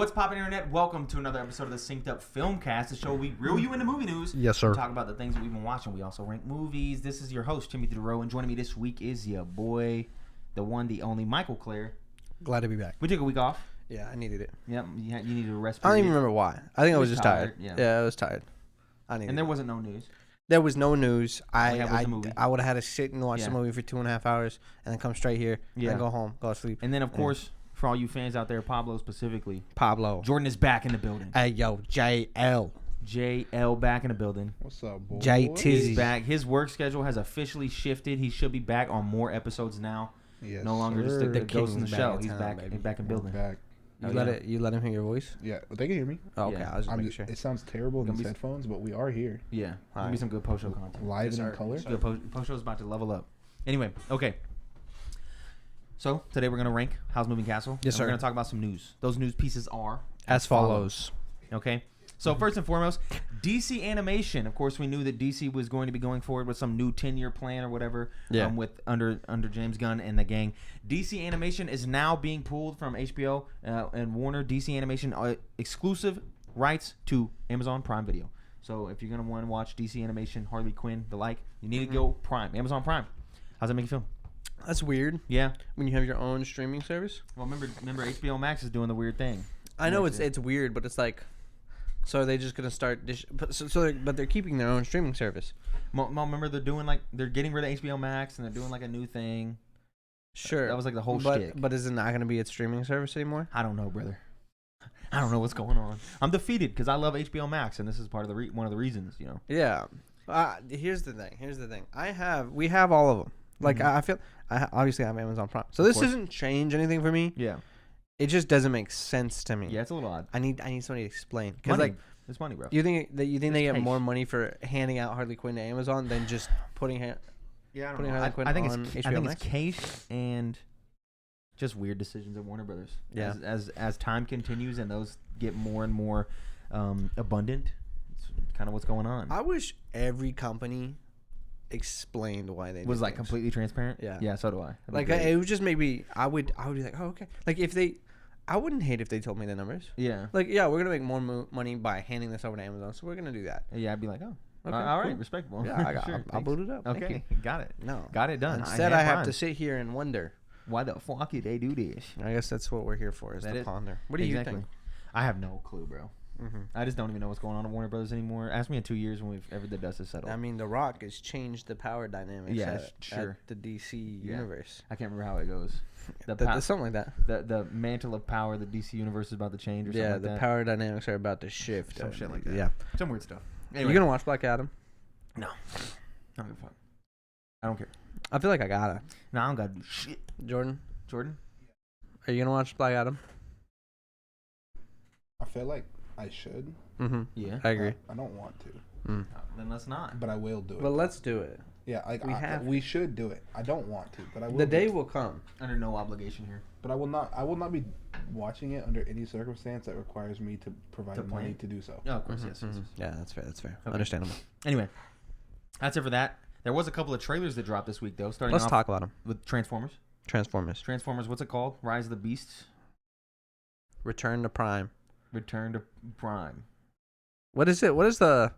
What's poppin', internet? Welcome to another episode of the Synced Up Filmcast, the show we reel you into movie news. Yes, sir. We talk about the things that we've been watching. We also rank movies. This is your host, Timothy DeRoe, and joining me this week is your boy, the one, the only, Michael Clare. Glad to be back. We took a week off. Yeah, I needed it. Yep, you needed a rest. I don't even remember why. I think I was just tired. Yeah, I was tired. And there wasn't no news. There was no news. I would have had to sit and watch the movie for 2.5 hours and then come straight here and then go home, go to sleep. And then, of course, for all you fans out there, Pablo specifically. Pablo. Jordan is back in the building. Hey, yo, JL. JL back in the building. What's up, boy? JT. He's back. His work schedule has officially shifted. He should be back on more episodes now. Yes, no longer just a ghost in the shell. He's back. Baby. He's back in building. Back. You let him hear your voice? Yeah, they can hear me. Oh, okay. Yeah. I was just making sure. It sounds terrible in these headphones, but we are here. Yeah, there'll be some good post show content. Live and in color. Good post show is about to level up. Anyway, okay. So today we're gonna rank Howl's Moving Castle. Yes, sir. We're gonna talk about some news. Those news pieces are as follows. Okay. So first and foremost, DC Animation. Of course, we knew that DC was going to be going forward with some new 10-year plan or whatever. Yeah. With under James Gunn and the gang. DC Animation is now being pulled from HBO and Warner. DC Animation exclusive rights to Amazon Prime Video. So if you're gonna want to watch DC Animation, Harley Quinn, the like, you need to go Prime, Amazon Prime. How's that make you feel? That's weird. Yeah. When you have your own streaming service. Well, remember HBO Max is doing the weird thing. I know it's weird, but it's like, so are they just gonna start? But they're keeping their own streaming service. Remember they're getting rid of HBO Max and they're doing like a new thing. Sure, that was like the whole shtick. But is it not gonna be its streaming service anymore? I don't know, brother. I don't know what's going on. I'm defeated because I love HBO Max and this is part of the one of the reasons, you know. Yeah. Here's the thing. We have all of them. Like I feel I obviously have Amazon Prime, so this doesn't change anything for me. Yeah. It just doesn't make sense to me. Yeah, it's a little odd. I need somebody to explain because like it's money, bro. You think they get more money for handing out Harley Quinn to Amazon than just putting Harley Quinn on HBO I think Max? it's case and just weird decisions at Warner Brothers. Yeah. As time continues and those get more and more abundant, it's kind of what's going on. I wish every company explained why they was did like things. completely transparent. Yeah, so do I. Like it would just maybe I would be like, oh, okay. Like if I wouldn't hate if they told me the numbers. Yeah. Like we're gonna make more money by handing this over to Amazon, so we're gonna do that. Yeah, I'd be like, oh, okay, all right, cool. respectable. Yeah, sure, I'll boot it up. Okay, Thank you. got it. No, got it done. Instead, I have to sit here and wonder why the fuck did they do this. I guess that's what we're here for, is to ponder. What do you think? I have no clue, bro. Mm-hmm. I just don't even know what's going on at Warner Brothers anymore. Ask me in 2 years when we've ever the dust has settled. I mean, The Rock has changed the power dynamics at the DC universe. I can't remember how it goes. Something like that. The mantle of power the DC universe is about to change or something like that. Yeah, the power dynamics are about to shift. Some shit like that. Yeah. Some weird stuff. Anyway. You gonna watch Black Adam? No. I don't give a fuck. I don't care. I feel like I gotta. No, I don't gotta do shit. Jordan? Are you gonna watch Black Adam? I feel like I should. Mm-hmm. Yeah. I agree. I don't want to. Then let's not. But I will do it. But let's do it. Yeah, we should do it. I don't want to, but I will. The day will come. Under no obligation here. But I will not be watching it under any circumstance that requires me to provide money to do so. Oh, of course, yes. Yeah, that's fair. Okay. Understandable. Anyway, that's it for that. There was a couple of trailers that dropped this week, though. Let's talk about them. With Transformers. Transformers, what's it called? Rise of the Beasts? Return to Prime. What is it? What is the...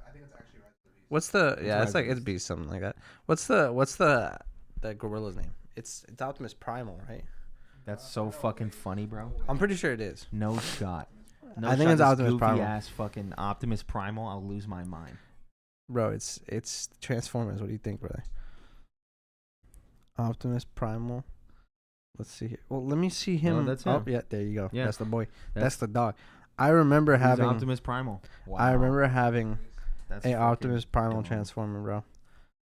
I think it's actually Rise of the Beast. What's the... Yeah, it's like it's Beast, something like that. What's the gorilla's name? It's Optimus Primal, right? That's so fucking funny, bro. I'm pretty sure it is. No shot. I think it's Optimus Primal. Ass fucking Optimus Primal. I'll lose my mind. Bro, it's Transformers. What do you think, brother? Optimus Primal. Let's see here. Well, let me see him. Oh, that's him. Oh, yeah, there you go. Yeah. That's the boy. That's the dog. I remember having Optimus Primal. Wow. I remember having That's a Optimus Primal dumb. Transformer, bro.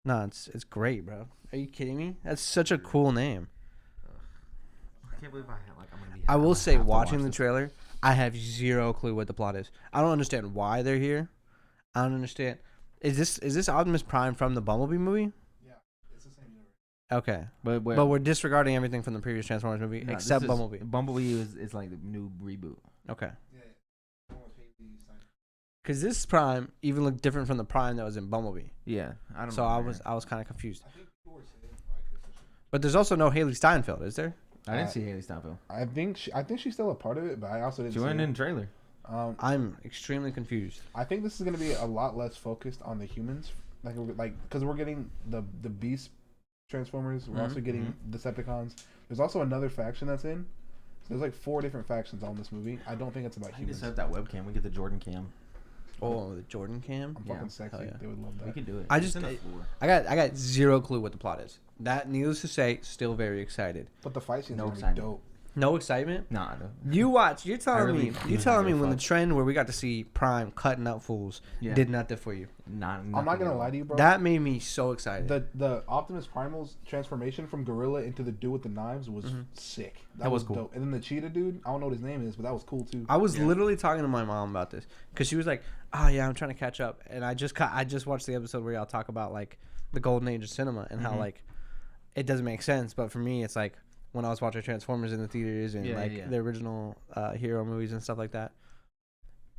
No, it's great, bro. Are you kidding me? That's such a cool name. I can't believe I'm gonna be. I will say, watching the trailer, I have zero clue what the plot is. I don't understand why they're here. I don't understand. Is this Optimus Prime from the Bumblebee movie? Yeah, it's the same universe. Okay, but we're disregarding everything from the previous Transformers movie except Bumblebee. Bumblebee is like the new reboot. Okay. Yeah. Because this Prime even looked different from the Prime that was in Bumblebee. Yeah, I don't know. So I was kind of confused. I think people were saying But there's also no Haley Steinfeld, is there? I didn't see Haley Steinfeld. I think she's still a part of it, but I also didn't. She see wasn't her. in the trailer. I'm extremely confused. I think this is going to be a lot less focused on the humans, like because we're getting the Beast Transformers. We're also getting Decepticons. There's also another faction that's in. So there's like 4 different factions on this movie. I don't think it's about I need to humans. set up that webcam. We get the Jordan cam. Oh, the Jordan cam. I'm Yeah. fucking sexy. Hell yeah. They would love We that. can do it. I It's just- in the floor. I got zero clue what the plot is. That, needless to say, still very excited. But the fight scenes No are gonna be excitement. dope. No excitement. Nah, no. You watch. You're telling really me. do You're not telling me give a when the fuck. trend where we got to see Prime cutting up fools Yeah. did nothing for you. I'm not gonna lie to you, bro. That made me so excited. The Optimus Primal's transformation from gorilla into the dude with the knives was sick. That was cool. dope. And then the cheetah dude, I don't know what his name is, but that was cool too. I was Yeah. literally talking to my mom about this because she was like, "Oh yeah, I'm trying to catch up," and I just watched the episode where y'all talk about like the golden age of cinema and how like it doesn't make sense, but for me, it's like when I was watching Transformers in the theaters and the original hero movies and stuff like that,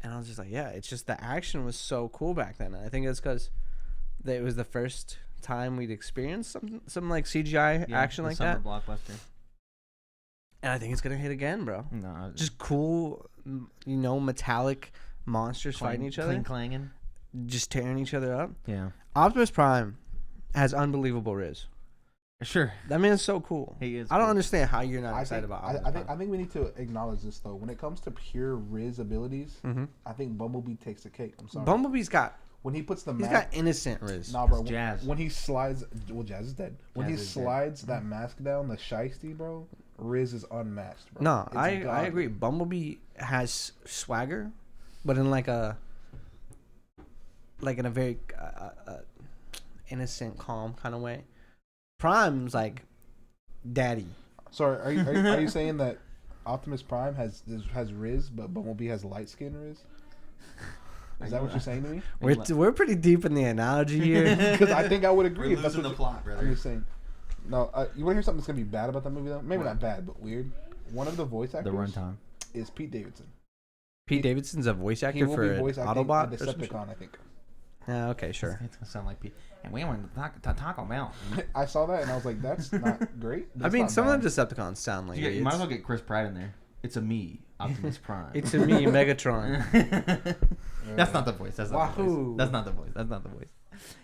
and I was just like, yeah, it's just the action was so cool back then. And I think it's because it was the first time we'd experienced some like CGI action like that, blockbuster. and I think it's gonna hit again, bro. No, Just cool, metallic monsters fighting each other, clanging. just tearing each other up. Yeah, Optimus Prime has unbelievable riz. sure. That man is so cool. He is. I don't cool. understand how you're not I excited think, about I, Optimus I think Prime. I think we need to acknowledge this though. When it comes to pure Riz abilities, I think Bumblebee takes the cake. I'm sorry. Bumblebee's got when he puts the he's mask, got innocent riz. nah, bro. It's Jazz. When he slides, well, Jazz is dead. When Jazz he is dead. slides that mask down, the shiesty, bro, Riz is unmatched, bro. No, It's I godly. agree. Bumblebee has swagger, but in like a in a very innocent, calm kind of way. Prime's like daddy. Sorry, are you saying that Optimus Prime has Riz, but Bumblebee has light skin Riz? Is that what you're saying to me? We're pretty deep in the analogy here. Because I think I would agree. We're if that's losing what the you- plot, brother. I'm just saying. No, you want to hear something that's gonna be bad about that movie though? Maybe What? not bad, but weird. One of the voice The actors runtime. is Pete Davidson. Pete Davidson's a voice He actor will for be voice acting Autobot a or some shit? Decepticon, I think. Yeah, okay, sure. It's gonna sound like Pete. And we went to Taco Bell. I saw that and I was like, that's not great. I That's mean, not some bad. of the Decepticons sound like You might as idiots. well get Chris Pratt in there. It's a me, Optimus Prime. It's a me, Megatron. That's not the voice. That's not the Wahoo. voice. That's not the voice. That's not the voice.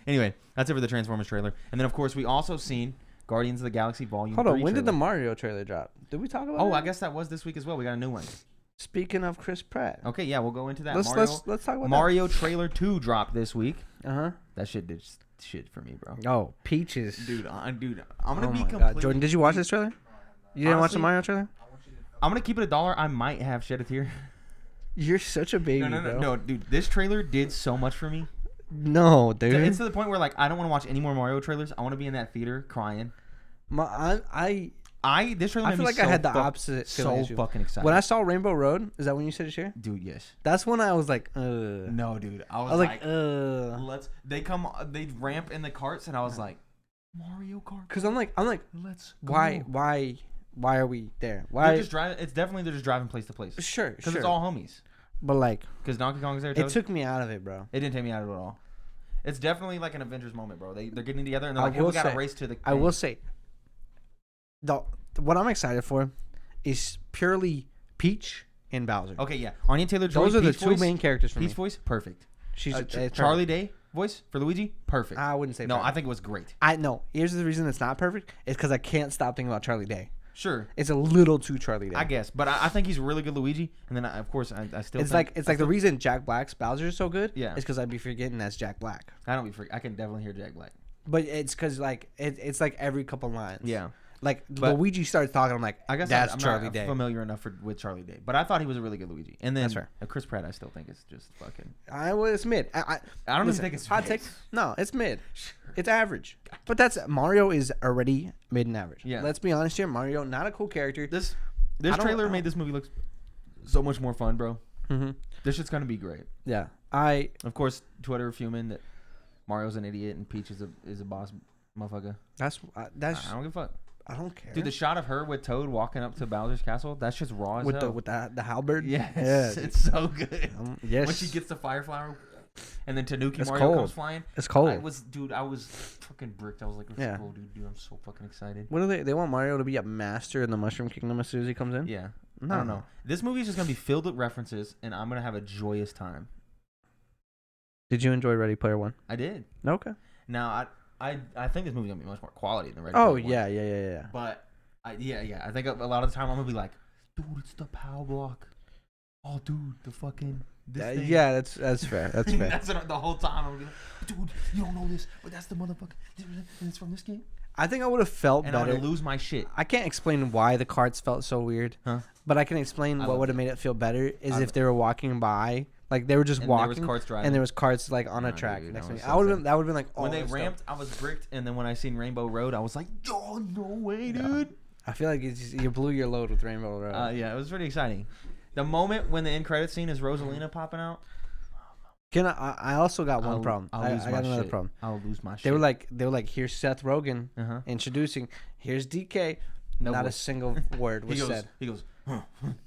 Anyway, that's it for the Transformers trailer. And then, of course, we also seen Guardians of the Galaxy Volume 3 Hold on, when did the trailer. Mario trailer drop? Did we talk about Oh, that? I guess that was this week as well. We got a new one. Speaking of Chris Pratt. Okay, yeah, we'll go into that. Let's talk about Mario trailer 2 dropped this week. that. Uh-huh. That shit did shit for me, bro. Oh, Peaches. Dude, I'm gonna Oh be my completely. God. Jordan, did you watch this trailer? You didn't watch the Honestly, Mario trailer? I'm gonna keep it $1. I might have shed a tear. You're such a baby, No, dude. This trailer did so much for me. No, dude. It's to the point where like I don't want to watch any more Mario trailers. I want to be in that theater crying. This trailer. I made feel me like I had the opposite feeling So as you. fucking excited. When I saw Rainbow Road, is that when you said it here? Dude, yes. That's when I was like, No, dude. I I was was like, let's. They ramp in the carts, and I was like, Mario Kart. Cause I'm like, Let's go. why are we there? They're Why? just driving. It's definitely they're just driving place to place. Sure, Because sure. it's all homies. But like, Because Donkey Kong's there. it Toad. took me out of it, bro. It didn't take me out of it at all. It's definitely like an Avengers moment, bro. They're getting together and they're I like, hey, will we got to say- race to the. I will say, what I'm excited for is purely Peach and Bowser. Okay, yeah. Anya Taylor-Joy. Those are the Peach two voice, main characters for Peach me. voice, perfect. She's Charlie Day voice for Luigi, perfect. I wouldn't say No, perfect. I think it was great. I know. Here's the reason it's not perfect. It's because I can't stop thinking about Charlie Day. Sure, It's a little too Charlie Day. I guess, but I think he's a really good Luigi. And then, of course, I still. It's think, like the reason Jack Black's Bowser is so good. Yeah. Is because I'd be forgetting that's Jack Black. I don't be freak. I can definitely hear Jack Black. But it's because like it's like every couple lines. Yeah, Like But- Luigi starts talking, I'm like, I guess that's I'm Charlie not Day. familiar enough with Charlie Day, but I thought he was a really good Luigi. And then That's fair. Chris Pratt, I still think is just fucking. It's mid. I don't Listen, even think it's. hot take. No, it's mid. It's average. But that's Mario is already mid and average. Yeah. Let's be honest here. Mario, not a cool character. This I don't- trailer made this movie look so much more fun, bro. Mm-hmm. This shit's gonna be great. Yeah. Of course, Twitter fuming that Mario's an idiot and Peach is a boss motherfucker. That's I don't give a fuck. I don't care. Dude, the shot of her with Toad walking up to Bowser's castle, that's just raw as with hell. the halberd. Yes, Yeah. it's so good. Yes. When she gets the fire flower. And then Tanuki It's Mario cold. comes flying. It's cold. I was fucking bricked. I was like, let's Yeah. go, dude. I'm so fucking excited. What do they want Mario to be a master in the Mushroom Kingdom as soon as he comes in? Yeah. No. I don't know. This movie is just gonna be filled with references, and I'm gonna have a joyous time. Did you enjoy Ready Player One? I did. Okay. Now I think this movie's gonna be much more quality than Ready Oh Player One. yeah. But I think a lot of the time I'm gonna be like, dude, it's the POW block. Oh, dude, the fucking this thing. Yeah, that's fair. That's fair. That's the whole time I'm gonna be like, dude, you don't know this, but that's the motherfucker, and it's from this game. I think I would have felt And I'm better. gonna lose my shit. I can't explain why the carts felt so weird, Huh? but I can explain I what love would have it. made it feel better is I if they were walking by, like they were just And there walking, was carts driving. and there was carts like on a Nah, track dude, next that to me. was I so would have sick. that would have been like, oh, When they let's go. ramped, I was bricked, and then when I seen Rainbow Road, I was like, oh, no way, dude. I feel like you blew your load with Rainbow Road. Yeah, it was pretty exciting. The moment when the end credit scene is Rosalina popping out, Can I also got one problem. I'll I lose my got another shit. problem. I'll lose my shit. They were like, here's Seth Rogen uh-huh. introducing. Here's DK. No Not a voice. single word was said. He goes, huh.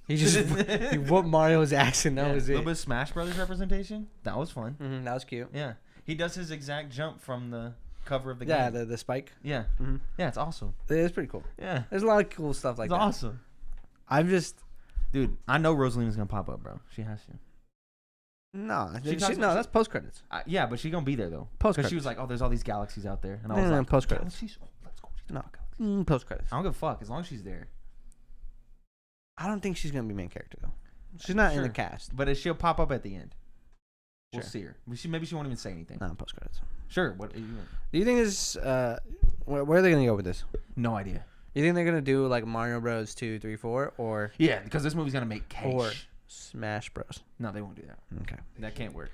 He just he whooped Mario's ass and that was A it. little bit of Smash Brothers representation. That was fun. That was cute. Yeah, he does his exact jump from the cover of the Yeah, game. the spike. Yeah, Mhm. yeah, it's awesome. It's pretty cool. Yeah, There's a lot of cool stuff like it's that. awesome, I'm just dude. I know Rosalina's gonna pop up, bro. She has to. no, that's post credits. Yeah, but she's gonna be there though. Post Because she credits. was like, "Oh, there's all these galaxies out there," and I No, was no, like, post-credits. "Galaxies? Oh, let's go." No. Galaxies. Post credits. I don't give a fuck as long as she's there. I don't think she's gonna be main character though. She's not in the Sure. cast. But she'll pop up at the end. We'll Sure. see her. Maybe she won't even say anything. Not post credits. Sure. What? Do you think this? Where are they gonna go with this? No idea. You think they're gonna do like Mario Bros. 2, 3, 4, or Yeah, because this movie's gonna make cash. Or Smash Bros? No, they won't do that. Okay. That can't work.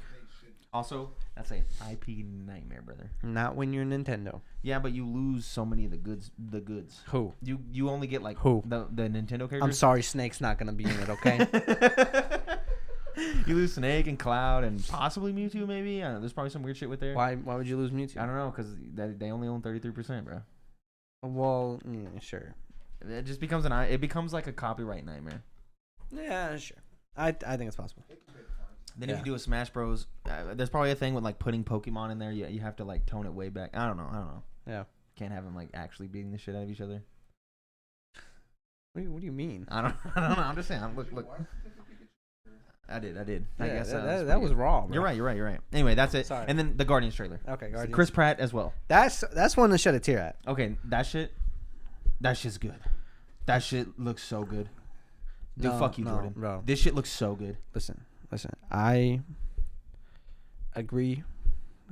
Also, that's a IP nightmare, brother. Not when you're Nintendo. Yeah, but you lose so many of the goods. The goods. Who? You only get like Who? the Nintendo characters. I'm sorry, Snake's not gonna be in it. Okay. You lose Snake and Cloud and possibly Mewtwo. Maybe I don't know. There's probably some weird shit with there. Why would you lose Mewtwo? I don't know because they only own 33%, bro. Well, yeah, sure. It just becomes it becomes like a copyright nightmare. Yeah, sure. I think it's possible. Then Yeah. if you do a Smash Bros, there's probably a thing with like putting Pokemon in there. You have to like tone it way back. I don't know. Yeah. Can't have them like actually beating the shit out of each other. What do you mean? I don't know. I'm just saying. Look. I did. I Yeah, guess that was raw. Bro. You're right. Anyway, that's it. Sorry. And then the Guardians trailer. Okay, Guardians. Chris Pratt as well. That's one to shed a tear at. Okay, that shit's good. That shit looks so good. Dude, No, fuck you, no, Jordan. bro. This shit looks so good. Listen. I agree.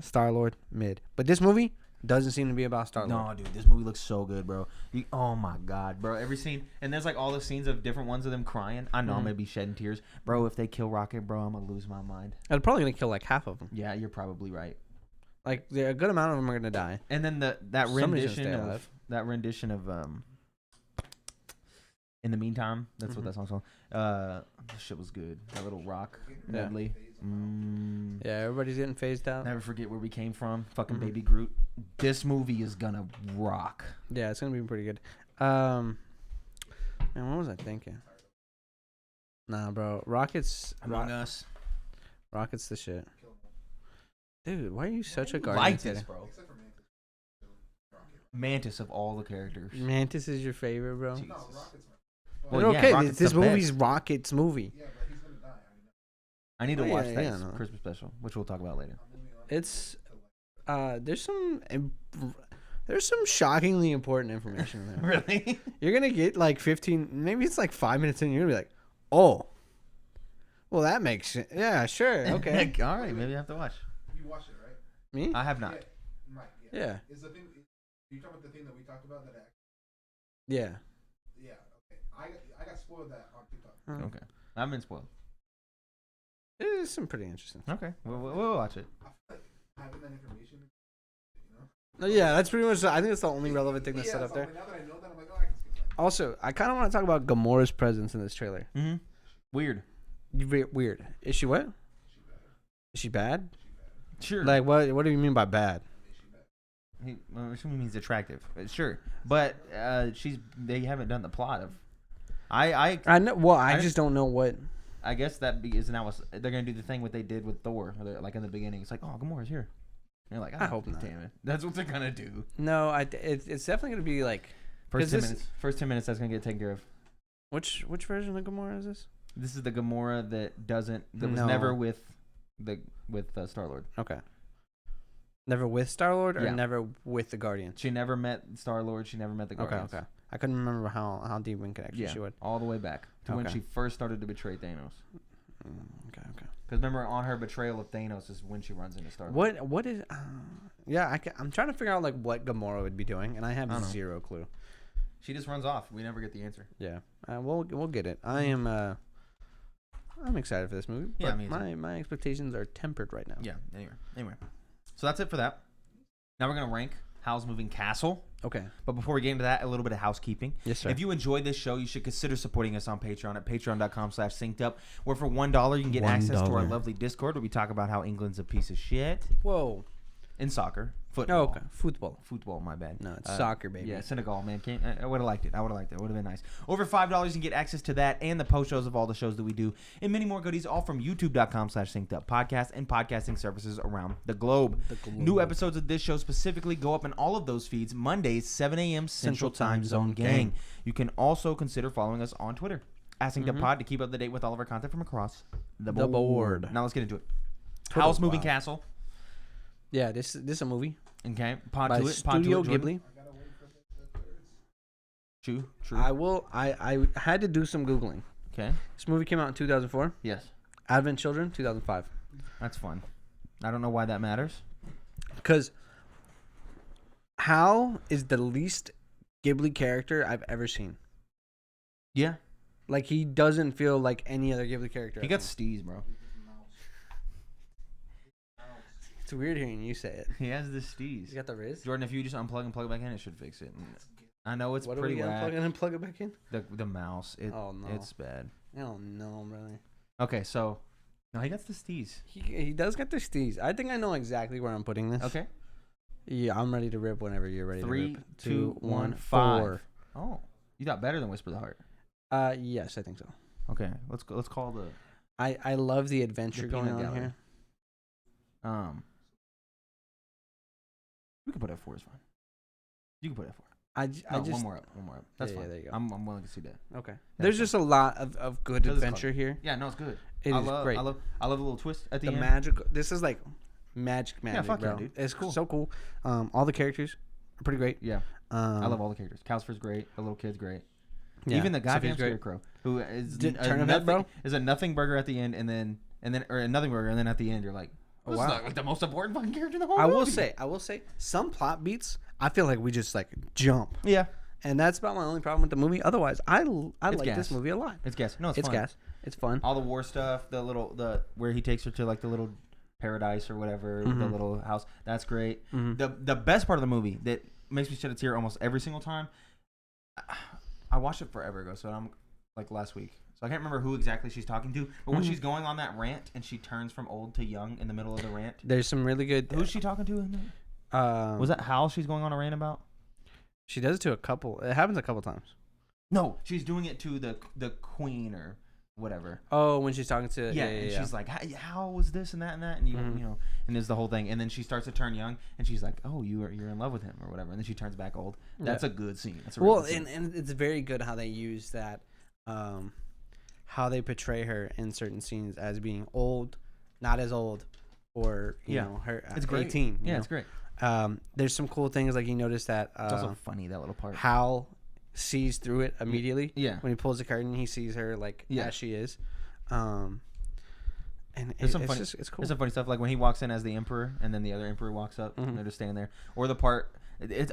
Star-Lord mid, but this movie doesn't seem to be about Star-Lord. No, dude, this movie looks so good, bro. Oh my god, bro. Every scene, and there's like all the scenes of different ones of them crying. I know I'm gonna be shedding tears, bro. If they kill Rocket, bro, I'm gonna lose my mind. They're probably gonna kill like half of them. Yeah, you're probably right. Like a good amount of them are gonna die. And then that Somebody's gonna stay rendition of In the Meantime, that's what that song's called. This shit was good. That little rock medley. Yeah, everybody's getting phased out. Never forget where we came from. Fucking Baby Groot. This movie is gonna rock. Yeah, it's gonna be pretty good. Man, what was I thinking? Nah, bro. Rocket's Us. Rocket's the shit. Dude, why are you such a Like Guardians this, hater? bro. Mantis of all the characters. Mantis is your favorite, bro. Jesus. Well, Well, yeah, okay, Rocket's this the movie's best. Rocket's movie. I need to Oh, watch yeah, that yeah, no. Christmas special, which we'll talk about later. It's there's some shockingly important information in there. Really? You're gonna get like 15, maybe it's like 5 minutes in. You're gonna be like, oh, well that makes sense. Yeah, sure, okay. All right, maybe I have to watch. You watched it, right? Me? I have not. Mike, Yeah. Is the thing you talking about the thing that we talked about that? Yeah. Yeah. Okay. I got spoiled that on TikTok. Okay, I've been spoiled. It's some pretty interesting. Okay, we'll watch it. I feel like having that information, No, yeah, that's pretty much. I think that's the only relevant thing that's set up there. Now that I know that, I'm like, oh, I can skip that. Also, I kind of want to talk about Gamora's presence in this trailer. Mm-hmm. Weird. Weird. Is she what? Is she bad? Sure. Like what? What do you mean by bad? She means attractive. Sure, but they haven't done the plot of. I I know. Well, I I- just don't know what. I guess that is now they're gonna do the thing what they did with Thor, like in the beginning. It's like, oh, Gamora's here. And you're like, I hope not. Damn it, that's what they're gonna do. No, it's definitely gonna be like First 10 minutes. First 10 minutes, that's gonna get taken care of. Which version of Gamora is this? This is the Gamora that was never with Star-Lord. Okay. Never with Star-Lord or Yeah. never with the Guardians? She never met Star-Lord. She never met the Guardians. Okay. I couldn't remember how deep in connection she would. all the way back to when Okay. she first started to betray Thanos. Okay. Because remember, on her betrayal of Thanos is when she runs into Star-Lord. What is? Yeah, I'm trying to figure out like what Gamora would be doing, and I have I don't know. zero clue. She just runs off. We never get the answer. Yeah, we'll get it. I'm excited for this movie. Yeah, but me too. my expectations are tempered right now. Yeah. Anyway, so that's it for that. Now we're gonna rank Howl's Moving Castle. Okay. But before we get into that, a little bit of housekeeping. Yes, sir. If you enjoyed this show, you should consider supporting us on Patreon at patreon.com/syncedup, where for $1 you can get access to our lovely Discord where we talk about how England's a piece of shit Whoa. in soccer. Football. Oh, okay. Football. My bad. No, it's soccer, baby. Yeah, Senegal, man. I would have liked it. It would have been nice. Over $5, you can get access to that and the post shows of all the shows that we do, and many more goodies, all from youtube.com/syncedup podcast and podcasting services around the globe. New episodes of this show specifically go up in all of those feeds Mondays, 7 a.m. Central Time Zone gang. You can also consider following us on Twitter, synceduppod, to keep up to date with all of our content from across the board. Now let's get into it. Howl's Moving Castle. Yeah, this is a movie. Okay, by Studio Ghibli. True. I had to do some Googling. Okay. This movie came out in 2004. Yes. Advent Children, 2005. That's fun. I don't know why that matters. Because Howl is the least Ghibli character I've ever seen. Yeah. Like, he doesn't feel like any other Ghibli character. He got steez, bro. It's weird hearing you say it. He has the steez. You got the Riz? Jordan, if you just unplug and plug it back in, it should fix it. I know it's What pretty do we whack. unplug and plug it back in? The mouse. Oh, no. It's bad. Oh, no, brother. Okay, so... No, he got the steez. He does get the steez. I think I know exactly where I'm putting this. Okay. Yeah, I'm ready to rip whenever you're ready 3, to rip. 2, 1, 5. Oh. You got better than Whisper the Heart. Yes, I think so. Okay, let's call the... I love the adventure going peanut on gallery. here. We can put F4 is fine. You can put F4. I just one more up. That's fine. Yeah, there you go. I'm willing to see that. Okay. There's just a lot of good adventure here. Yeah, no, it's good. It is great. I love a little twist at the end. Magical. This is like magic, fuck bro. yeah, dude. It's cool. So cool. All the characters are pretty great. Yeah. I love all the characters. Calcifer's great. The little kid's great. Yeah. Even the goddamn Scarecrow, who is is a nothing burger at the end, and then or a nothing burger, and then at the end you're like, this is like the most important fucking character in the whole movie. I will say, some plot beats I feel like we just like jump. Yeah. And that's about my only problem with the movie. Otherwise, I like gas. this movie a lot. It's gas. No, it's fun. gas. It's fun. All the war stuff, where he takes her to like the little paradise or whatever, the little house. That's great. The best part of the movie that makes me shed a tear almost every single time. I watched it forever ago, so I'm like last week. So I can't remember who exactly she's talking to. But when she's going on that rant and she turns from old to young in the middle of the rant. There's some really good... Who's she talking to in there? Was that Howl she's going on a rant about? She does it to a couple. It happens a couple times. No, she's doing it to the queen or whatever. Oh, when she's talking to... Yeah. She's like, how was this and that and that? And you know, and there's the whole thing. And then she starts to turn young and she's like, oh, you're in love with him or whatever. And then she turns back old. That's a good scene. That's a really good scene. And it's very good how they use that... how they portray her in certain scenes as being old, not as old, or you know, her it's 18. Yeah, it's great. There's some cool things like you notice that it's also funny, that little part. Howl sees through it immediately. Yeah. When he pulls the curtain, he sees her like as she is. And it's cool. There's some funny stuff like when he walks in as the emperor and then the other emperor walks up and they're just standing there. Or the part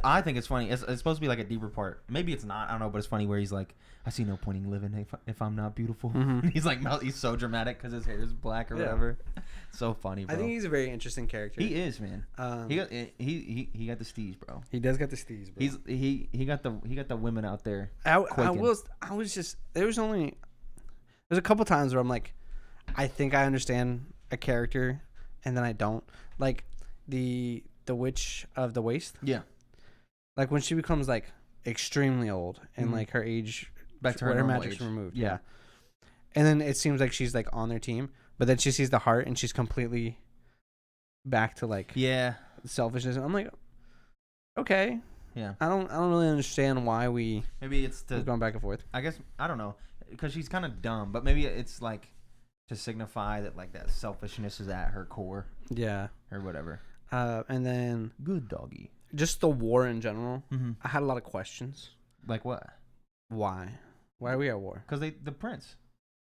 I think it's funny. It's supposed to be like a deeper part. Maybe it's not. I don't know, but it's funny where he's like, I see no point in living if I'm not beautiful. He's like, he's so dramatic because his hair is black or whatever. So funny, bro. I think he's a very interesting character. He is, man. He got the steez, bro. He does got the steez, bro. He got the women out there. I was just there's a couple times where I'm like, I think I understand a character and then I don't. Like the Witch of the Waste. Yeah. Like when she becomes like extremely old and like her age, back to her her magic's age. removed. Yeah. And then it seems like she's like on their team, but then she sees the heart and she's completely back to like Yeah. selfishness. And I'm like, okay, Yeah. I don't really understand why we're Maybe it's to. going back and forth. I guess I don't know, because she's kind of dumb. But maybe it's like to signify that like that selfishness is at her core Yeah. or whatever. And then Good doggy. just the war in general. Mm-hmm. I had a lot of questions. Like what? Why? Why are we at war? Because the prince.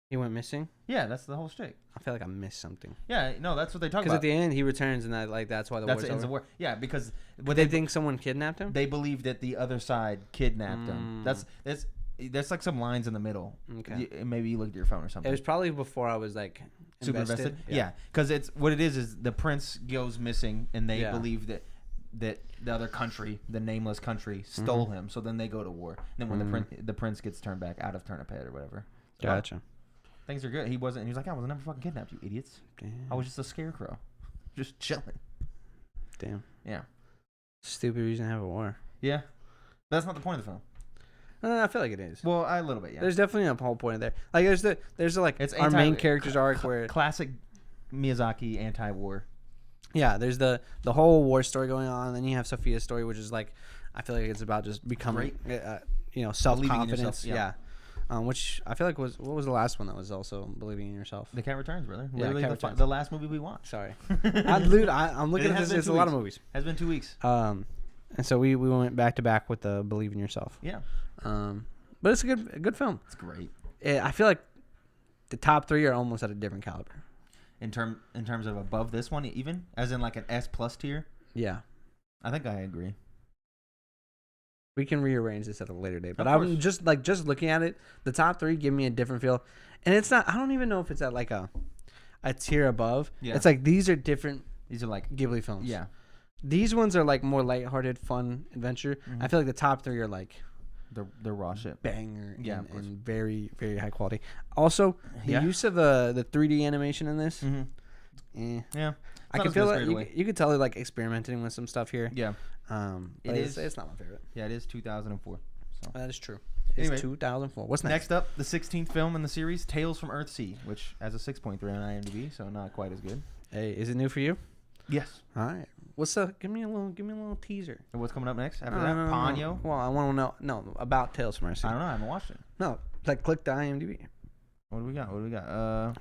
He went missing. Yeah, that's the whole shtick. I feel like I missed something. Yeah, no, that's what they talk Because about. at the end he returns and that's why the That's war's what ends the over. war. Yeah, because But they think someone kidnapped him. they believe that the other side kidnapped him. That's like some lines in the middle. Okay. Maybe you looked at your phone or something. It was probably before I was like Super invested. Yeah, because it's what it is the prince goes missing, and they Yeah. believe that the other country, the nameless country, stole him. So then they go to war. And then when the prince gets turned back out of Turnip Head or whatever. So Gotcha. things are good. He wasn't. He was like, I was never fucking kidnapped, you idiots. Damn. I was just a scarecrow, just chilling. Damn. Yeah. Stupid reason to have a war. Yeah. That's not the point of the film. I feel like it is. Well, a little bit. Yeah. There's definitely a whole point there. Like there's like It's our main character's arc where classic Miyazaki anti-war. yeah, there's the whole war story going on, and then you have Sophia's story, which is like I feel like it's about just becoming self confidence. Believing in yourself, Yeah. Which I feel like what was the last one that was also believing in yourself? The Cat Returns, brother. Yeah, Literally Cat Returns. the last movie we watched. Sorry, I'm looking It at has this. been It's a 2 lot of weeks. movies. Has been 2 weeks. And so we went back to back with the Believe in Yourself. Yeah. But it's a good film. It's great. I feel like the top three are almost at a different caliber. In terms of above this one, even as in like an S+ tier. Yeah. I think I agree. We can rearrange this at a later date, but Of course. I'm just looking at it. The top three give me a different feel, and it's not. I don't even know if it's at like a tier above. Yeah. It's like these are different These are like Ghibli films. yeah. These ones are like more lighthearted, fun adventure. Mhm. I feel like the top three are like The raw shit. banger Yeah, of course. and very very high quality. Also, the Yeah. use of the 3D animation in this. Mm-hmm. I Yeah. can not as feel good like straight away. you could tell they're like experimenting with some stuff here. Yeah. But it's not my favorite. Yeah, it is 2004. So. That is true. It's Anyway, 2004. What's next? Next up, the 16th film in the series, Tales from Earthsea, which has a 6.3 on IMDb, so not quite as good. Hey, is it new for you? Yes. All right. What's up? Give me a little teaser. And what's coming up next after No, that? no, no, Ponyo. no. Well, I want to know. No, about Tales from Earthsea. I don't know. I haven't watched it. No, like click the IMDb. What do we got?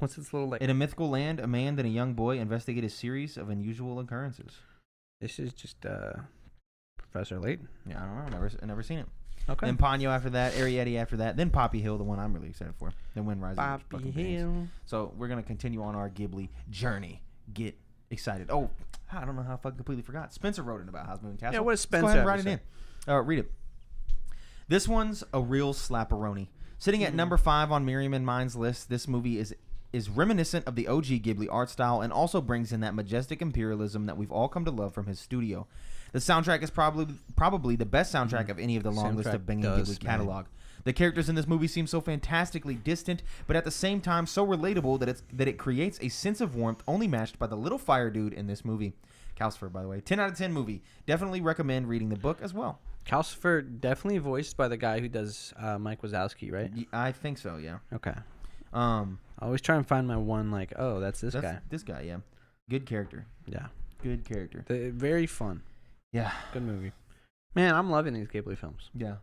What's this little like? In a mythical land, a man and a young boy investigate a series of unusual occurrences. This is just Professor Layton. Yeah, I don't know. I've never seen it. Okay. Then Ponyo after that, Arrietty after that, then Poppy Hill, the one I'm really excited for. Then Wind Rises. Poppy Hill. So we're gonna continue on our Ghibli journey. Get excited. Oh, I don't know how I fucking completely forgot. Spencer wrote it about House Moving Castle. Yeah, what does Spencer Let's go ahead have and to write it in. Read it. This one's a real slapperoni. Sitting at number 5 on Miriam and mine's list, this movie is reminiscent of the OG Ghibli art style and also brings in that majestic imperialism that we've all come to love from his studio. The soundtrack is probably the best soundtrack of any of the long list of banging Ghibli catalog. The characters in this movie seem so fantastically distant, but at the same time so relatable that it creates a sense of warmth only matched by the little fire dude in this movie. Calcifer, by the way. 10 out of 10 movie. Definitely recommend reading the book as well. Calcifer, definitely voiced by the guy who does Mike Wazowski, right? I think so, yeah. Okay. I always try and find my one, like, oh, that's this guy. This guy, yeah. Good character. Yeah. Good character. Very fun. Yeah. Good movie. Man, I'm loving these Ghibli films. Yeah.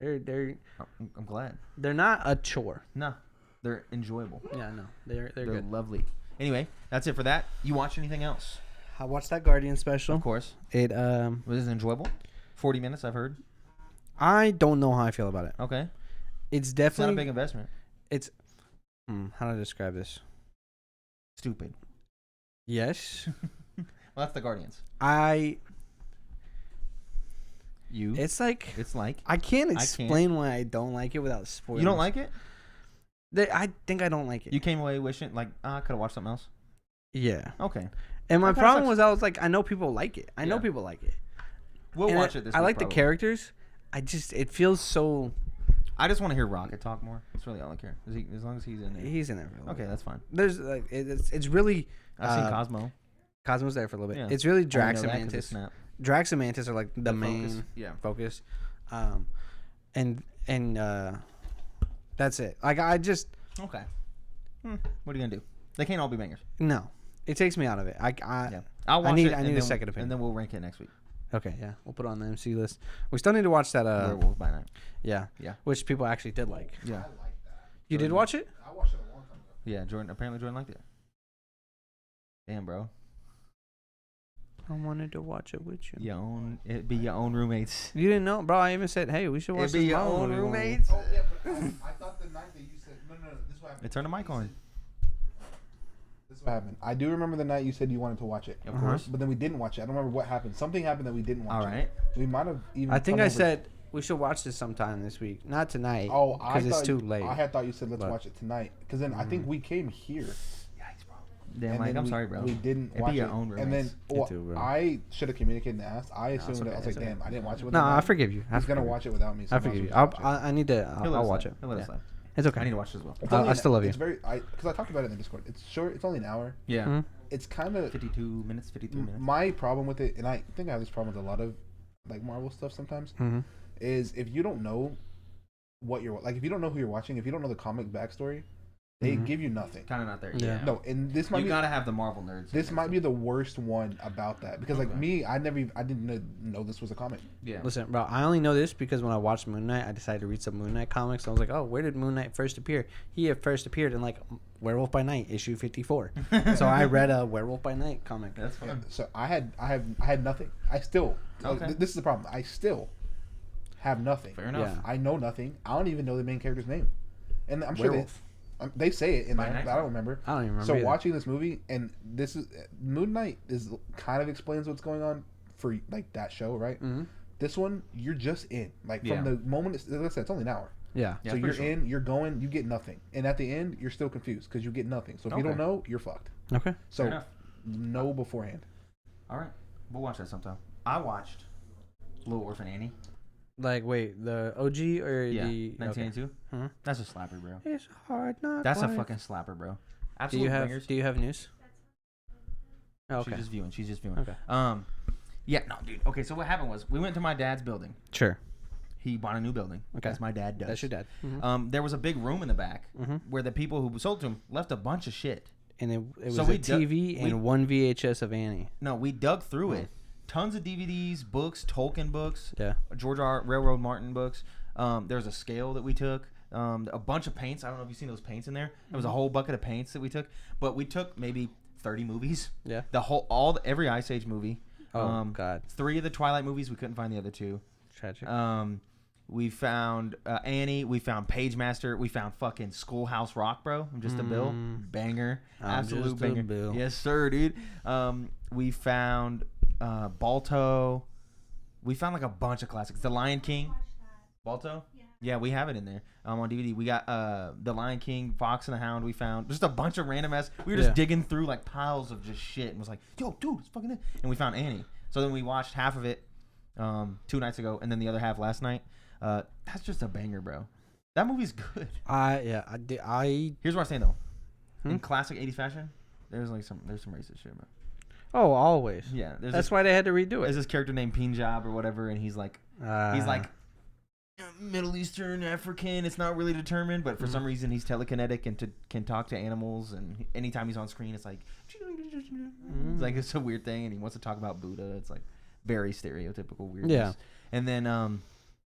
I'm glad. They're not a chore. No. They're enjoyable. Yeah, no. They're They're good. lovely. Anyway, that's it for that. You watch anything else? I watched that Guardian special. Of course. It Was it enjoyable? 40 minutes, I've heard. I don't know how I feel about it. Okay. It's It's definitely not a big investment. It's how do I describe this? Stupid. Yes. Well, that's the Guardians. It's like I can't explain why I don't like it without spoiling. You don't like it? I think I don't like it. You came away wishing like I could have watched something else. Yeah. Okay. And my That kinda problem sucks. was I was like, I know people like it. I know Yeah. people like it. We'll And watch it this I week, like the probably. characters. It feels so. I just want to hear Rocket talk more. That's really all I care. As long as he's in there. He's in there for a little Okay, bit. that's fine. There's like it's really. I've seen Cosmo. Cosmo's there for a little bit. Yeah. It's really I Drax know and that 'cause of Mantis. Snap. Drax and Mantis are like the main focus. Yeah. focus. And that's it. Like I just Okay. what are you gonna do? They can't all be bangers. No, it takes me out of it. I'll watch it. I need and a then- second opinion. and then we'll rank it next week. Okay, yeah, we'll put it on the MC list. We still need to watch that. Werewolf by Night. Yeah, Yeah. which people actually did like. Yeah, I like that. You did watch it? I watched it a long time ago. yeah. Jordan liked it. Damn, bro. I wanted to watch it with you. It'd be your own roommates. You didn't know, bro? I even said, "Hey, we should watch It'd be this your alone own when we go." roommates. Oh yeah, but I thought the night that you said no. This is what happened. They turned the mic on. This is what happened. I do remember the night you said you wanted to watch it. Of course. But then we didn't watch it. I don't remember what happened. Something happened that we didn't watch. All right. We might have even. I think come I over- said we should watch this sometime this week, not tonight. Oh, because it's too late. I had thought you said let's But- watch it tonight. Because then I think we came here. Yikes, bro. Damn, and Mike, then I'm we, sorry, bro. We didn't It'd watch be your it. own And then roommates. well, too, bro. I should have communicated and asked. I assumed okay, that I was like, it's okay. damn, I didn't watch it with No, him. I forgive you. He's gonna watch it without me. I forgive you. I need to. He'll let I'll us watch know. it. He'll let us Yeah. know. It's okay. I need to watch it as well. I still love you. It's very because I talked about it in the Discord. It's short. It's only an hour. Yeah. Mhm. It's kind of 52 minutes, 53 minutes. my problem with it, and I think I have this problem with a lot of like Marvel stuff sometimes. Mm-hmm. Is if you don't know what you're like, if you don't know who you're watching, if you don't know the comic backstory, they Mhm. give you nothing. Kind of not there. Yeah. Yeah. No, and this might You be gotta have the Marvel nerds. this might be the worst one about that because like Okay. me, I didn't know this was a comic. Yeah. Listen, bro, I only know this because when I watched Moon Knight, I decided to read some Moon Knight comics. I was like, oh, where did Moon Knight first appear? He had first appeared in like Werewolf by Night issue 54. So I read a Werewolf by Night comic. That's fun. So I had nothing. I still Okay. this is the problem. I still have nothing. Fair enough. Yeah. I know nothing. I don't even know the main character's name, and I'm sure Werewolf. they say it in By there, Night. but I don't remember. I don't even remember. So either. watching this movie, and this is Moon Knight is kind of explains what's going on for like that show, right? Mhm. This one you're just in, like Yeah. from the moment. Like I said, it's only an hour, Yeah. Yeah, so for you're sure. in, you're going, you get nothing, and at the end you're still confused because you get nothing. So if you Okay. don't know, you're fucked. Okay. Fair So enough. know beforehand. All right. We'll watch that sometime. I watched Little Orphan Annie. Like, wait, the OG or Yeah. the 1982. Mhm. That's a slapper, bro. It's hard not. That's a life. fucking slapper, bro. Do Absolute you have bangers. Do you have news? Oh, okay. She's just viewing. Okay. Yeah, no, dude. Okay, so what happened was we went to my dad's building. Sure. He bought a new building. Okay. As my dad does. That's your dad. There was a big room in the back Mhm. where the people who sold to him left a bunch of shit. And it was So a we TV and one VHS of Annie. No, we dug through it. Tons of DVDs, books, Tolkien books, Yeah. George R. Railroad Martin books. There's a scale that we took. A bunch of paints. I don't know if you've seen those paints in there. There was a whole bucket of paints that we took. But we took maybe 30 movies. Yeah. Every Ice Age movie. Oh God. 3 of the Twilight movies. We couldn't find the other 2. Tragic. We found Annie. We found Pagemaster. We found fucking Schoolhouse Rock, bro. I'm just a Bill. Banger. I'm Absolute just a banger. Bill. Yes, sir, dude. We found Balto. We found like a bunch of classics. The Lion King. Balto? Yeah, we have it in there on DVD. We got The Lion King, Fox and the Hound. We found just a bunch of random ass. We were just digging through like piles of just shit and was like, yo, dude, it's fucking it. And we found Annie. So then we watched half of it 2 nights ago and then the other half last night. That's just a banger, bro. That movie's good. Here's what I'm saying though. In classic 80s fashion, there's some racist shit, bro. Oh, always. Yeah, That's why they had to redo There's it. this character named Punjab or whatever, and he's like Middle Eastern, African. It's not really determined, but for some reason he's telekinetic and can talk to animals. And anytime he's on screen, it's like it's a weird thing. And he wants to talk about Buddha. It's like very stereotypical weirdness. Yeah. And then,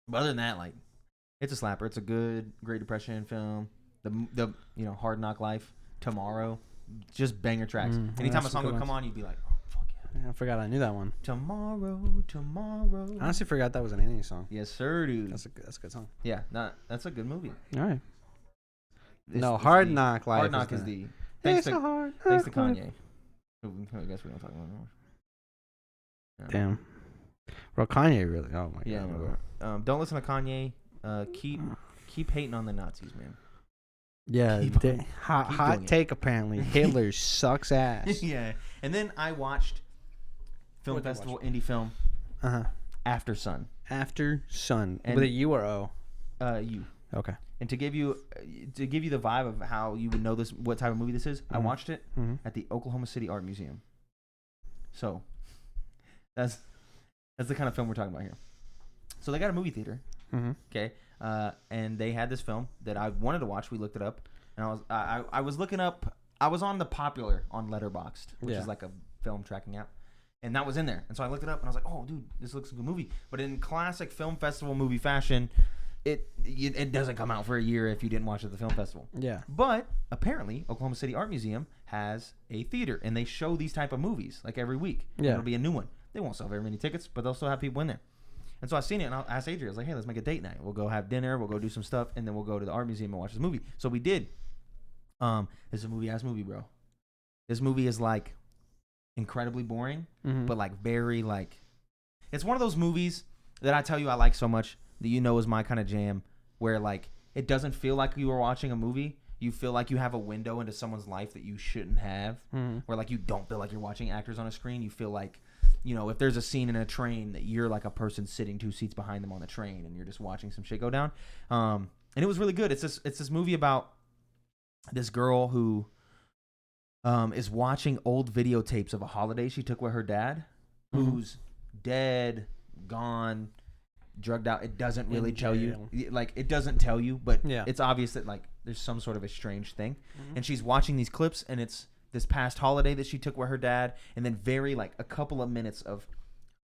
but other than that, like it's a slapper. It's a good Great Depression film. The Hard Knock Life, Tomorrow, just banger tracks. Anytime that's a song some good would come ones. on, you'd be like, oh fuck yeah. I forgot I knew that one. Tomorrow. I honestly forgot that was an Annie song. Yes, sir, dude. That's a good song. Yeah, that's a good movie. All right. It's Hard Knock Life. Hard Knock is the thanks to Kanye. I guess we don't talk about it anymore. Damn. Bro, Kanye really. Oh my Yeah, God. bro. Don't listen to Kanye. Keep hating on the Nazis, man. Yeah. Keep Hot doing it. take apparently. Hitler sucks ass. Yeah, and then I watched film What'd you festival indie film After Sun. After Sun. And- With a U or O? You. Okay. And to give you the vibe of how you would know this, what type of movie this is, I watched it at the Oklahoma City Art Museum. So that's the kind of film we're talking about here. So they got a movie theater, okay, and they had this film that I wanted to watch. We looked it up. and I was looking up. I was on the popular on Letterboxd, which Yeah. is like a film tracking app, and that was in there. And so I looked it up, and I was like, "Oh, dude, this looks like a good movie." But in classic film festival movie fashion, it doesn't come out for a year if you didn't watch it at the film festival. Yeah. But apparently, Oklahoma City Art Museum has a theater, and they show these type of movies like every week. Yeah. It'll be a new one. They won't sell very many tickets, but they'll still have people in there. And so I seen it, and I asked Adrian, I was like, "Hey, let's make a date night. We'll go have dinner. We'll go do some stuff, and then we'll go to the art museum and watch this movie." So we did. It's a movie-ass movie, bro. This movie is like incredibly boring, but like very like. It's one of those movies that I tell you I like so much that you know is my kind of jam, where like it doesn't feel like you are watching a movie. You feel like you have a window into someone's life that you shouldn't have. Where like you don't feel like you're watching actors on a screen. You feel like, you know, if there's a scene in a train that you're like a person sitting 2 seats behind them on the train and you're just watching some shit go down. And it was really good. It's this movie about this girl who is watching old videotapes of a holiday she took with her dad, who's dead, gone, drugged out. It doesn't really tell you. Like, it doesn't tell you, but it's obvious that, like, there's some sort of a strange thing. And she's watching these clips, and it's this past holiday that she took with her dad, and then like, a couple of minutes of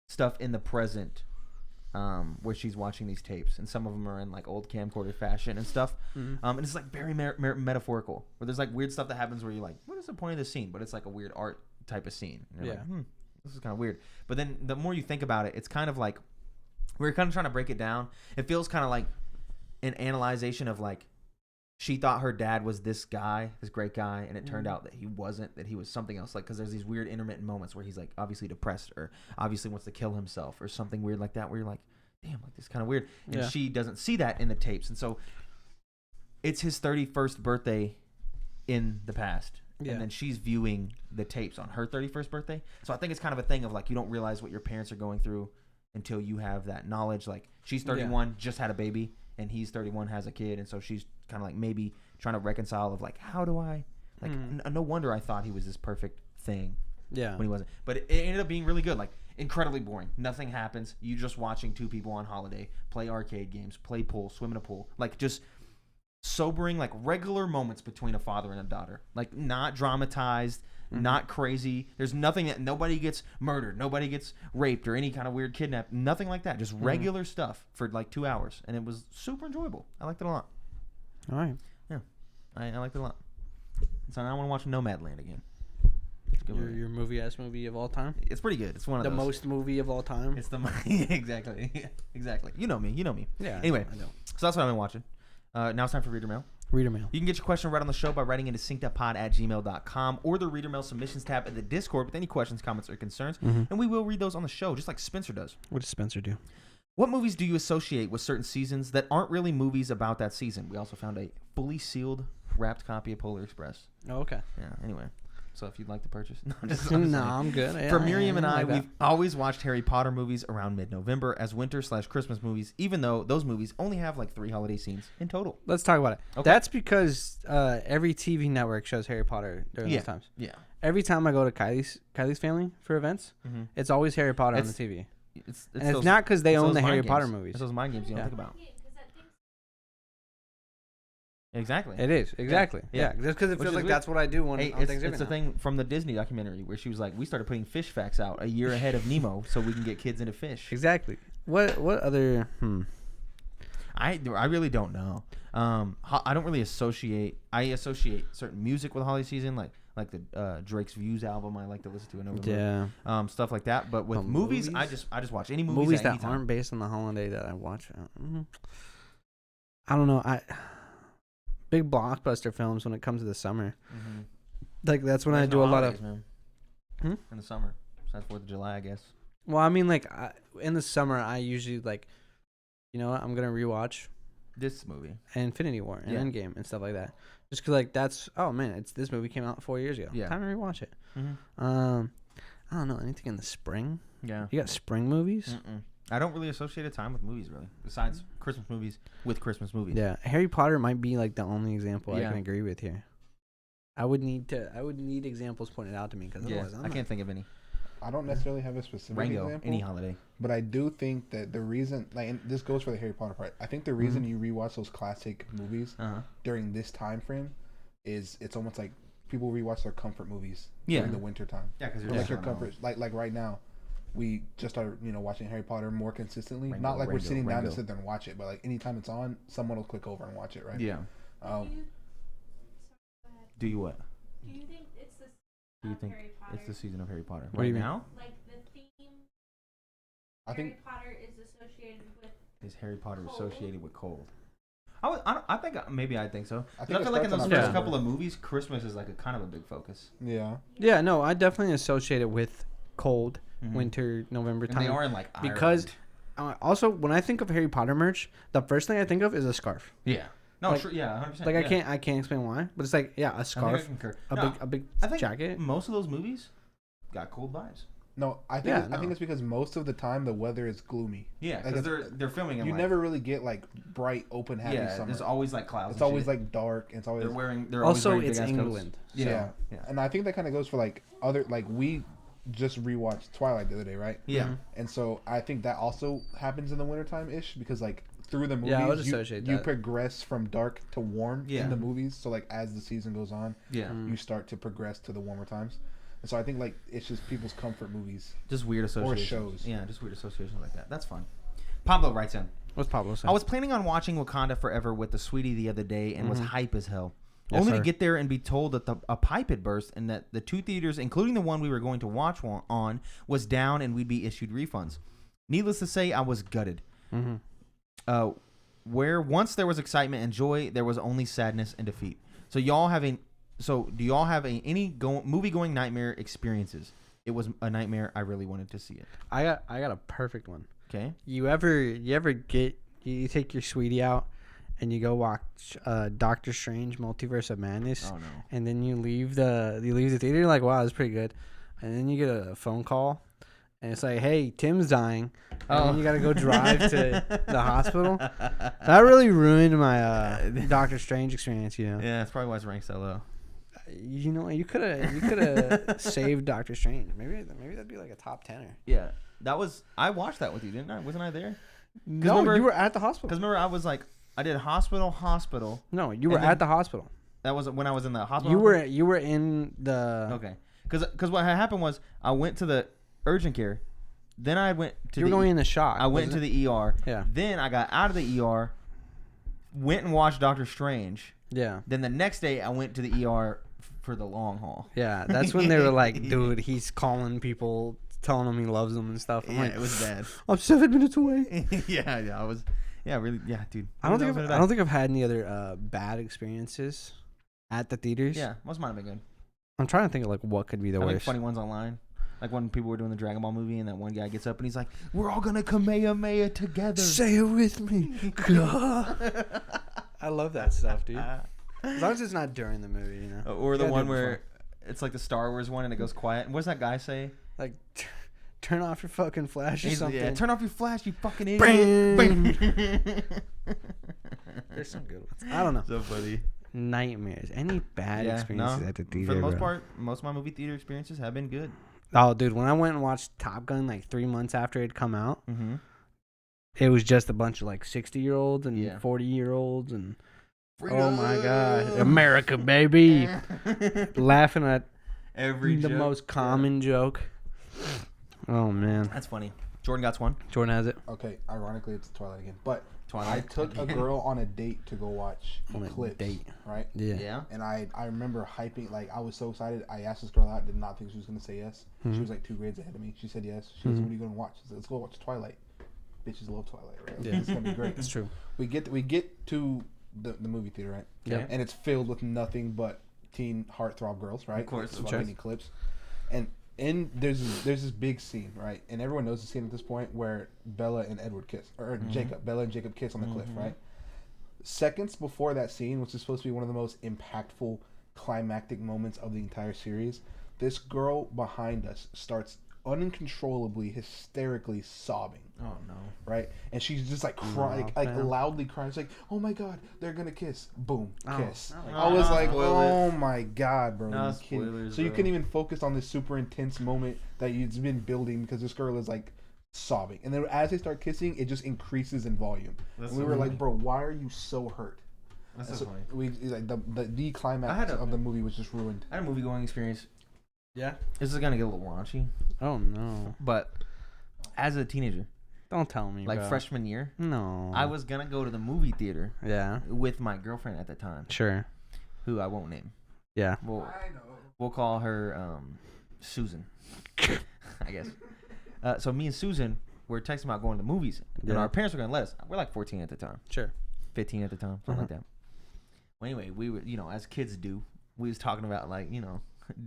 stuff in the present where she's watching these tapes, and some of them are in like old camcorder fashion and stuff. And it's like very metaphorical, where there's like weird stuff that happens where you're like, what is the point of this scene? But it's like a weird art type of scene. And you're like, this is kind of weird. But then the more you think about it, it's kind of like, we're kind of trying to break it down. It feels kind of like an analyzation of like, she thought her dad was this guy, this great guy, and it turned out that he wasn't, that he was something else. Like, because there's these weird intermittent moments where he's like obviously depressed or obviously wants to kill himself or something weird like that, where you're like, damn, like this is kind of weird. And she doesn't see that in the tapes. And so it's his 31st birthday in the past. And then she's viewing the tapes on her 31st birthday. So I think it's kind of a thing of like, you don't realize what your parents are going through until you have that knowledge. Like, she's 31, just had a baby, and he's 31, has a kid. And so she's kind of like maybe trying to reconcile of like, how do I, like, no wonder I thought he was this perfect thing when he wasn't. But it ended up being really good. Like, incredibly boring. Nothing happens. You just watching 2 people on holiday play arcade games, play pool, swim in a pool. Like, just sobering, like regular moments between a father and a daughter. Like, not dramatized, not crazy. There's nothing that, nobody gets murdered, nobody gets raped or any kind of weird kidnap. Nothing like that. Just regular stuff for like 2 hours, and it was super enjoyable. I liked it a lot. All right. Yeah, I liked it a lot. So now I want to watch Nomadland again. It's a good movie. Your movie-ass movie of all time? It's pretty good. It's one of the those. most movie of all time? It's the exactly. Exactly. You know me. Yeah. Anyway, I know. So that's what I've been watching. Now it's time for Reader Mail. Reader Mail. You can get your question right on the show by writing into synceduppod@gmail.com or the Reader Mail submissions tab in the Discord with any questions, comments, or concerns, and we will read those on the show, just like Spencer does. What does Spencer do? What movies do you associate with certain seasons that aren't really movies about that season? We also found a fully sealed, wrapped copy of Polar Express. Oh, okay. Yeah, anyway. So if you'd like to purchase. No, I'm good. For Miriam and I, we've always watched Harry Potter movies around mid-November as winter/Christmas movies, even though those movies only have like 3 holiday scenes in total. Let's talk about it. Okay. That's because every TV network shows Harry Potter during those times. Yeah. Every time I go to Kylie's family for events, it's always Harry Potter on the TV. It's not because they own the Harry Potter movies. movies. It's those mind games you don't think about. Exactly. It is. Exactly. Yeah. Just because it feels like that's what I do on Thanksgiving. It's the thing from the Disney documentary where she was like, we started putting fish facts out a year ahead of Nemo so we can get kids into fish. Exactly. What other... I really don't know. I don't really associate... I associate certain music with holiday season, like the Drake's Views album I like to listen to and over stuff like that. But with movies, I just watch any movies that aren't based on the holiday that I watch. I don't know. Big blockbuster films when it comes to the summer. Like that's when I do a lot of in the summer. Besides 4th of July, I guess. Well, I mean, like in the summer, I usually like, you know what? I'm gonna rewatch this movie, Infinity War and Endgame and stuff like that. Just because like that's this movie came out 4 years ago. Yeah, time to rewatch it. I don't know anything in the spring. Yeah, you got spring movies. I don't really associate a time with movies, really, besides Christmas movies with Christmas movies. Yeah, Harry Potter might be like the only example I can agree with here. I would need examples pointed out to me because otherwise I can't think of any. I don't necessarily have a specific example. Any holiday. But I do think that the reason, like, and this goes for the Harry Potter part. I think the reason you rewatch those classic movies during this time frame is it's almost like people rewatch their comfort movies Yeah. during the winter time. Yeah, because Or like your comfort, like right now, we just started watching Harry Potter more consistently. Not like we're sitting down to sit there and watch it, but like anytime it's on, someone will click over and watch it, right? Yeah. Do you what? Do you think it's the Do you think Harry Potter? it's the season of Harry Potter? What do you mean? Now? Like the theme I think Harry Potter is associated with Is Harry Potter Cold. associated with cold? I think maybe I think so. I 'Cause think I it feel like in those starts in first October. couple of movies, Christmas is like a kind of a big focus. yeah. Yeah, no, I definitely associate it with cold, Mhm. winter, November And time. they are in like Ireland. because also when I think of Harry Potter merch, the first thing I think of is a scarf. yeah, no, like- sure, yeah, 100%. Like yeah. I can't explain why, but it's like a I scarf, concur. a No, big I think jacket. most of those movies got cold vibes. No, I think Yeah, I think no. it's because most of the time the weather is gloomy. Yeah, Like, because it's- they're filming in You like, never really get like bright, open, happy yeah, summer. there's always like clouds. It's and always shit. like dark. It's always they're always Also, wearing it's big-ass coats. England. yeah. yeah, And I think that kind of goes for like other like we just rewatched Twilight the other day, right? yeah. Mhm. And so I think that also happens in the wintertime ish because like through the movies Yeah, I would you, associate you that. progress from dark to warm Yeah. in the movies. So like as the season goes on, Yeah, Mm. you start to progress to the warmer times. And so I think like it's just people's comfort movies. just weird associations. shows. Yeah, just weird associations like that. That's fun. Pablo writes in. What's Pablo saying? I was planning on watching Wakanda Forever with the sweetie the other day and was Mhm. hype as hell. Yes, Only sir. to get there and be told that a pipe had burst and that the two theaters, including the one we were going to watch on, was down and we'd be issued refunds. Needless to say, I was gutted. Mm-hmm. Where once there was excitement and joy, there was only sadness and defeat. So do y'all have any movie going nightmare experiences? It was a nightmare. I really wanted to see it. I got a perfect one. Okay. You ever you take your sweetie out and you go watch Doctor Strange Multiverse of Madness, Oh no. and then you leave the theater, you're like, wow, that's pretty good, and then you get a phone call and it's like, hey, Tim's dying, and then you gotta go drive to the hospital. That really ruined my Doctor Strange experience, you know. Yeah, that's probably why it's ranked so low. You know, you could have saved Doctor Strange. Maybe that'd be like a top 10er. Yeah, I watched that with you, didn't I? Wasn't I there? No, remember- you were at the hospital. Because remember, I was like, I did hospital. No, you were and then- at the hospital. That was when I was in the hospital. You were in the. Okay. Because what had happened was I went to the urgent care, then I went to You were the going in the shock. I went to wasn't the ER. Yeah. Then I got out of the ER, went and watched Doctor Strange. it? Yeah. Then the next day I went to the ER for the long haul. Yeah. That's when they were like, dude, he's calling people, telling them he loves them and stuff. I'm like, it was bad. I'm 7 minutes away. yeah, I was. Yeah, really. Yeah, dude. I don't think I've had any other bad experiences at the theaters. Yeah, most might have been good. I'm trying to think of like what could be the I think worst. funny ones online. Like when people were doing the Dragon Ball movie and that one guy gets up and he's like, "We're all gonna Kamehameha together." Say it with me. I love that stuff, dude. As long as it's not during the movie, you know. Or the You gotta one do it where it's like the Star Wars one and it goes quiet. And what does that guy say? Like, turn off your fucking flash or He's- something. Yeah, turn off your flash, you fucking idiot. Bang. There's some good ones. I don't know. So funny. Nightmares. Any bad experiences at the theater? For the most bro? part, most of my movie theater experiences have been good. Oh, dude, when I went and watched Top Gun like 3 months after it had come out, Mm-hmm. it was just a bunch of like 60-year-olds and Yeah. 40-year-olds and oh my god, America, baby, laughing at Every the joke. most common joke. Oh man, That's funny. Jordan got one. Jordan has it. Okay, ironically it's Twilight again. But Twilight. I took a girl on a date to go watch On a Eclipse, date. right? Yeah. Yeah. And I remember hyping, like, I was so excited. I asked this girl out, did not think she was going to say yes. Mhm. She was like 2 grades ahead of me. She said yes. She goes, Mhm. what are you going to watch? I said, let's go watch Twilight. Bitches love Twilight, right? Yeah. It's going to be great. It's true. We get to the movie theater, right? Yeah. And it's filled with nothing but teen heartthrob girls, right? Of course. It's Of fucking course. Eclipse. And there's this big scene, right? And everyone knows the scene at this point where Bella and Edward kiss, or Bella and Jacob kiss on the cliff, right? Seconds before that scene, which is supposed to be one of the most impactful climactic moments of the entire series, this girl behind us starts uncontrollably, hysterically sobbing. Oh no. Right, and she's just like crying, like fam. loudly crying. She's like, "Oh my god, they're gonna kiss!" Boom, Oh. kiss. Oh, I was no like, spoilers. "Oh my god, bro!" No you kidding? spoilers, So you bro. couldn't even focus on this super intense moment that you've been building because this girl is like sobbing, and then as they start kissing, it just increases in volume. That's And we so were funny. like, "Bro, why are you so hurt?" That's And so so funny. we like the I climax had a- of the movie was just ruined. I had a movie going experience. Yeah. This is gonna get a little raunchy, Oh no! but as a teenager, Don't tell me. like bro. freshman year, No. I was gonna go to the movie theater Yeah. with my girlfriend at the time, Sure. who I won't name. Yeah. We'll call her Susan, I guess. So me and Susan were texting about going to the movies, and Yeah. our parents were gonna let us. We're like 14 at the time, Sure. 15 at the time, something like that. Well, anyway, we were, as kids do, we was talking about like,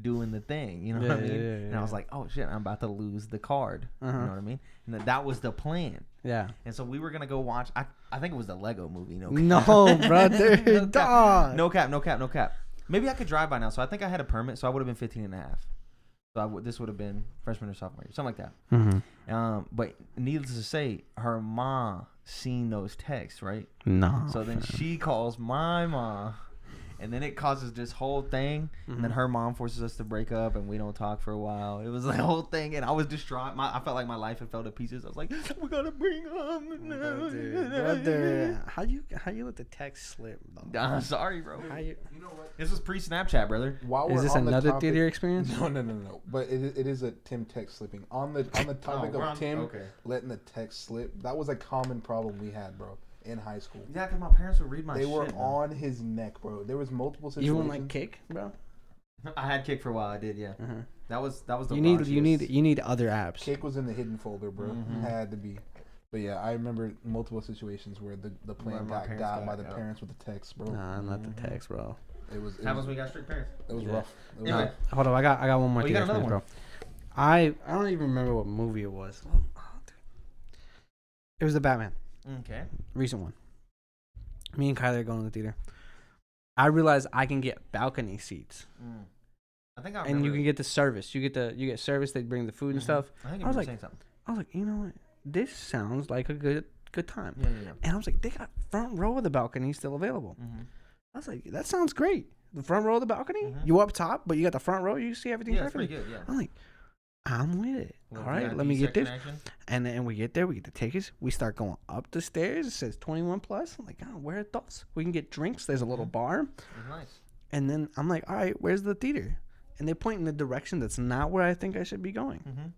doing the thing, you know what I mean? And I was like, oh shit, I'm about to lose the card. You know what I mean? And that was the plan. Yeah. And so we were gonna go watch. I think it was the Lego movie. No, No, brother. no Dog. cap. No cap. Maybe I could drive by now. So I think I had a permit. So I would have been 15 and a half. So this would have been freshman or sophomore year, something like that. Mm-hmm. But needless to say, her mom seen those texts, right? No. So then she calls my mom, and then it causes this whole thing. And then her mom forces us to break up, and we don't talk for a while. It was the whole thing, and I was distraught. I felt like my life had fell to pieces. I was like, we gotta bring up. Brother, how you let the text slip, though? I'm sorry, bro. How you? You know what? This was pre-Snapchat, brother. While Is we're this on the another topic- theater experience? No. But it is a Tim text slipping on the topic we're of on- Tim okay. letting the text slip. That was a common problem we had, bro, in high school. Yeah, because my parents would read my They shit. were man. on his neck, bro. There was multiple situations. You want like kick, bro? I had Kick for a while. I did, yeah. That was the. You need raunchiest. other apps. Kick was in the hidden folder, bro. Had to be. But yeah, I remember multiple situations where the plan my got parents got got by it, the yeah. parents with the text, bro. Nah, not the text, bro. It was Happens when we got strict parents. it was Yeah. rough. It was Anyway. rough. Hold on, I got one more Oh, you theater got another experience, bro. I don't even remember what movie it was. Oh, dude. It was the Batman, Okay. recent one. Me and Kyler are going to the theater. I realized I can get balcony seats, I think I and remember. you can get the service. You get service. They bring the food and stuff. I think I was you were like- saying something. I was like, you know what? This sounds like a good time. Yeah. And I was like, they got front row of the balcony still available. I was like, that sounds great. The front row of the balcony, you up top, but you got the front row. You see everything Yeah, it's perfectly. pretty good. Yeah. I'm like, I'm with it. Little All right, VIP let me get this. section action. And then we get there, we get the tickets. We start going up the stairs. It says 21 plus. I'm like, oh, where are those? We can get drinks. There's a little bar. It was nice. And then I'm like, all right, where's the theater? And they point in the direction that's not where I think I should be going.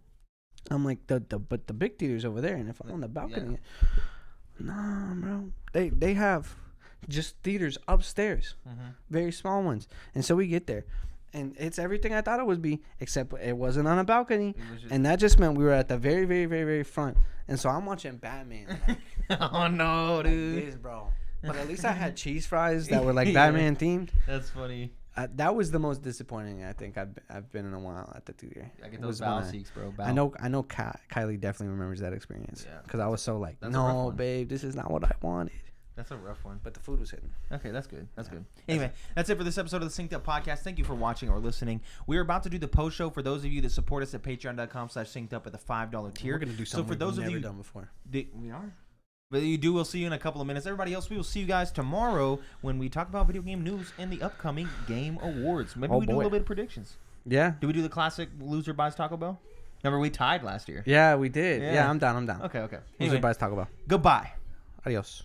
I'm like, but the big theater's over there. And if I'm on the balcony, nah, bro. They have just theaters upstairs, very small ones. And so we get there, and it's everything I thought it would be, except it wasn't on a balcony. It was just, And that just meant we were at the very, very, very, very front. And so I'm watching Batman. oh no, Like dude. this, bro. But at least I had cheese fries that were like Yeah. Batman themed. That's funny. That was the most disappointing I think I've been in a while at the theater. I get Was those bow when seats, bro. I know Kylie definitely remembers that experience. Yeah. Because I was so like, That's a rough no, one. babe, this is not what I wanted. That's a rough one. But the food was hitting. Okay, that's good. That's good. Anyway, that's it for this episode of the Synced Up Podcast. Thank you for watching or listening. We're about to do the post show for those of you that support us at patreon.com/synced up at the $5 tier. We're gonna do So something for those we've of never you, done before. we are. But you do. We'll see you in a couple of minutes. Everybody else, we will see you guys tomorrow when we talk about video game news and the upcoming Game Awards. Maybe Oh, we do a boy. little bit of predictions. Yeah. Do we do the classic loser buys Taco Bell? Remember we tied last year. Yeah, we did. Yeah. Yeah, I'm down. Okay. Loser Anyway, buys Taco Bell. goodbye. Adios.